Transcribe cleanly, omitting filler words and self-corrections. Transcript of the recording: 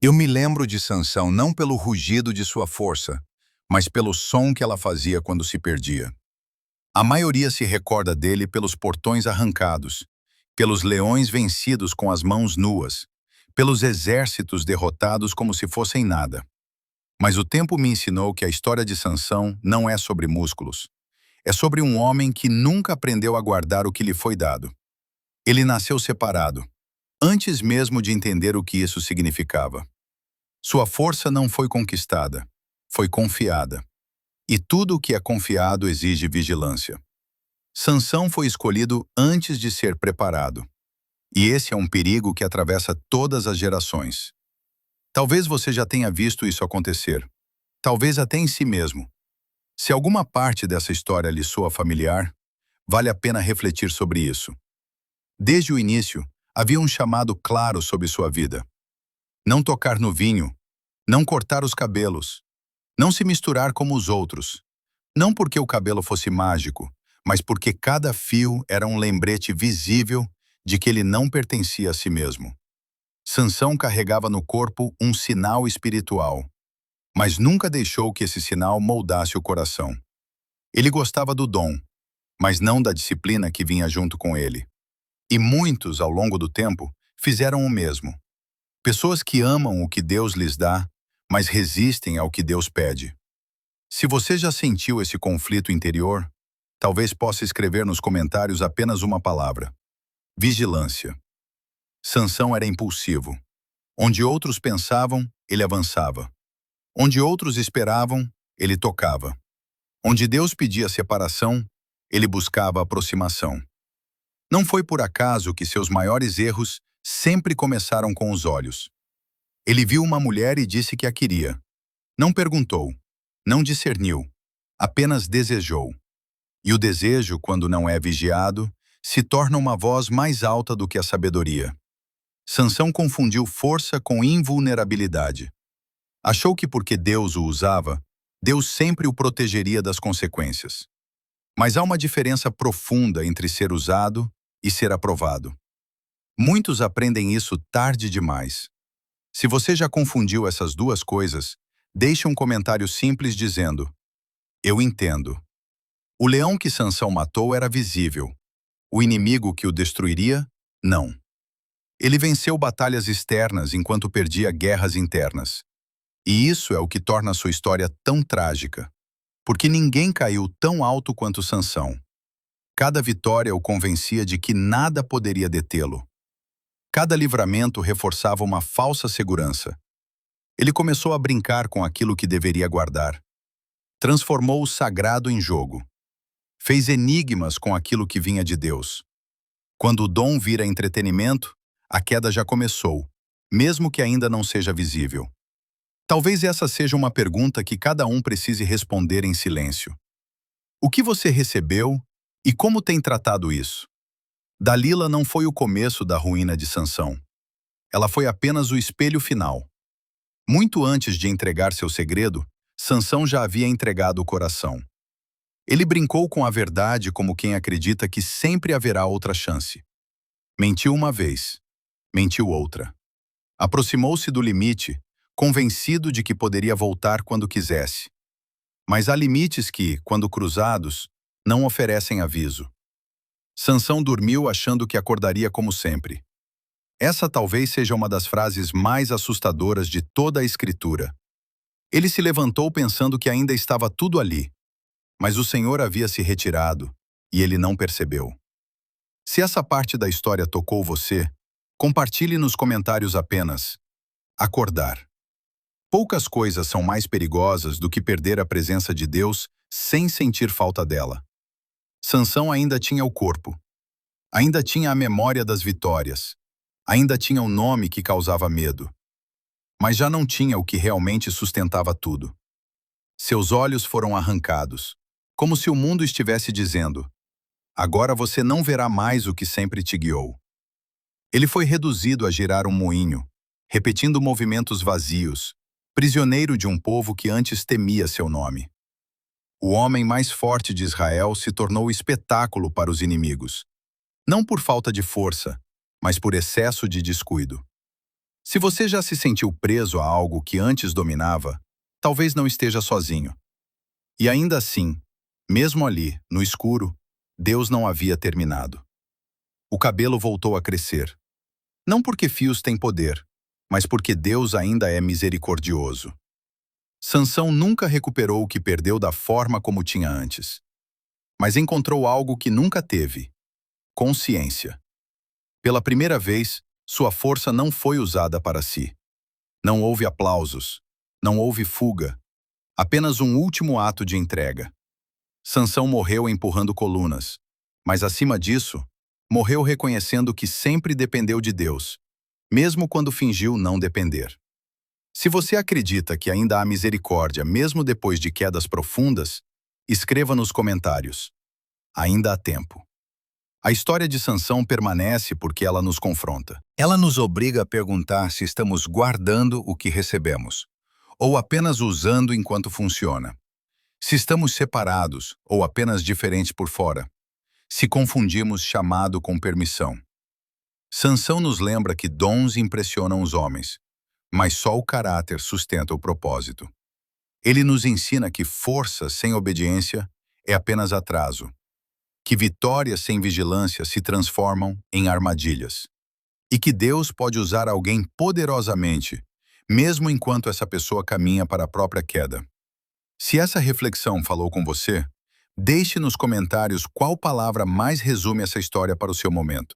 Eu me lembro de Sansão não pelo rugido de sua força, mas pelo som que ela fazia quando se perdia. A maioria se recorda dele pelos portões arrancados, pelos leões vencidos com as mãos nuas, pelos exércitos derrotados como se fossem nada. Mas o tempo me ensinou que a história de Sansão não é sobre músculos. É sobre um homem que nunca aprendeu a guardar o que lhe foi dado. Ele nasceu separado, antes mesmo de entender o que isso significava. Sua força não foi conquistada, foi confiada. E tudo o que é confiado exige vigilância. Sansão foi escolhido antes de ser preparado. E esse é um perigo que atravessa todas as gerações. Talvez você já tenha visto isso acontecer. Talvez até em si mesmo. Se alguma parte dessa história lhe soa familiar, vale a pena refletir sobre isso. Desde o início, havia um chamado claro sobre sua vida. Não tocar no vinho, não cortar os cabelos, não se misturar como os outros. Não porque o cabelo fosse mágico, mas porque cada fio era um lembrete visível de que ele não pertencia a si mesmo. Sansão carregava no corpo um sinal espiritual, mas nunca deixou que esse sinal moldasse o coração. Ele gostava do dom, mas não da disciplina que vinha junto com ele. E muitos, ao longo do tempo, fizeram o mesmo. Pessoas que amam o que Deus lhes dá, mas resistem ao que Deus pede. Se você já sentiu esse conflito interior, talvez possa escrever nos comentários apenas uma palavra: vigilância. Sansão era impulsivo. Onde outros pensavam, ele avançava. Onde outros esperavam, ele tocava. Onde Deus pedia separação, ele buscava aproximação. Não foi por acaso que seus maiores erros sempre começaram com os olhos. Ele viu uma mulher e disse que a queria. Não perguntou, não discerniu, apenas desejou. E o desejo, quando não é vigiado, se torna uma voz mais alta do que a sabedoria. Sansão confundiu força com invulnerabilidade. Achou que porque Deus o usava, Deus sempre o protegeria das consequências. Mas há uma diferença profunda entre ser usado e ser aprovado. Muitos aprendem isso tarde demais. Se você já confundiu essas duas coisas, deixe um comentário simples dizendo: eu entendo. O leão que Sansão matou era visível. O inimigo que o destruiria, não. Ele venceu batalhas externas enquanto perdia guerras internas. E isso é o que torna sua história tão trágica. Porque ninguém caiu tão alto quanto Sansão. Cada vitória o convencia de que nada poderia detê-lo. Cada livramento reforçava uma falsa segurança. Ele começou a brincar com aquilo que deveria guardar. Transformou o sagrado em jogo. Fez enigmas com aquilo que vinha de Deus. Quando o dom vira entretenimento, a queda já começou, mesmo que ainda não seja visível. Talvez essa seja uma pergunta que cada um precise responder em silêncio. O que você recebeu e como tem tratado isso? Dalila não foi o começo da ruína de Sansão. Ela foi apenas o espelho final. Muito antes de entregar seu segredo, Sansão já havia entregado o coração. Ele brincou com a verdade como quem acredita que sempre haverá outra chance. Mentiu uma vez, mentiu outra. Aproximou-se do limite, convencido de que poderia voltar quando quisesse. Mas há limites que, quando cruzados, não oferecem aviso. Sansão dormiu achando que acordaria como sempre. Essa talvez seja uma das frases mais assustadoras de toda a Escritura. Ele se levantou pensando que ainda estava tudo ali, mas o Senhor havia se retirado e ele não percebeu. Se essa parte da história tocou você, compartilhe nos comentários apenas: acordar. Poucas coisas são mais perigosas do que perder a presença de Deus sem sentir falta dela. Sansão ainda tinha o corpo. Ainda tinha a memória das vitórias. Ainda tinha o nome que causava medo. Mas já não tinha o que realmente sustentava tudo. Seus olhos foram arrancados, como se o mundo estivesse dizendo: agora você não verá mais o que sempre te guiou. Ele foi reduzido a girar um moinho, repetindo movimentos vazios, prisioneiro de um povo que antes temia seu nome. O homem mais forte de Israel se tornou espetáculo para os inimigos, não por falta de força, mas por excesso de descuido. Se você já se sentiu preso a algo que antes dominava, talvez não esteja sozinho. E ainda assim, mesmo ali, no escuro, Deus não havia terminado. O cabelo voltou a crescer. Não porque fios têm poder, mas porque Deus ainda é misericordioso. Sansão nunca recuperou o que perdeu da forma como tinha antes. Mas encontrou algo que nunca teve: consciência. Pela primeira vez, sua força não foi usada para si. Não houve aplausos, não houve fuga, apenas um último ato de entrega. Sansão morreu empurrando colunas, mas acima disso, morreu reconhecendo que sempre dependeu de Deus, mesmo quando fingiu não depender. Se você acredita que ainda há misericórdia mesmo depois de quedas profundas, escreva nos comentários. Ainda há tempo. A história de Sansão permanece porque ela nos confronta. Ela nos obriga a perguntar se estamos guardando o que recebemos, ou apenas usando enquanto funciona. Se estamos separados ou apenas diferentes por fora. Se confundimos chamado com permissão. Sansão nos lembra que dons impressionam os homens, mas só o caráter sustenta o propósito. Ele nos ensina que força sem obediência é apenas atraso, que vitórias sem vigilância se transformam em armadilhas, e que Deus pode usar alguém poderosamente, mesmo enquanto essa pessoa caminha para a própria queda. Se essa reflexão falou com você, deixe nos comentários qual palavra mais resume essa história para o seu momento.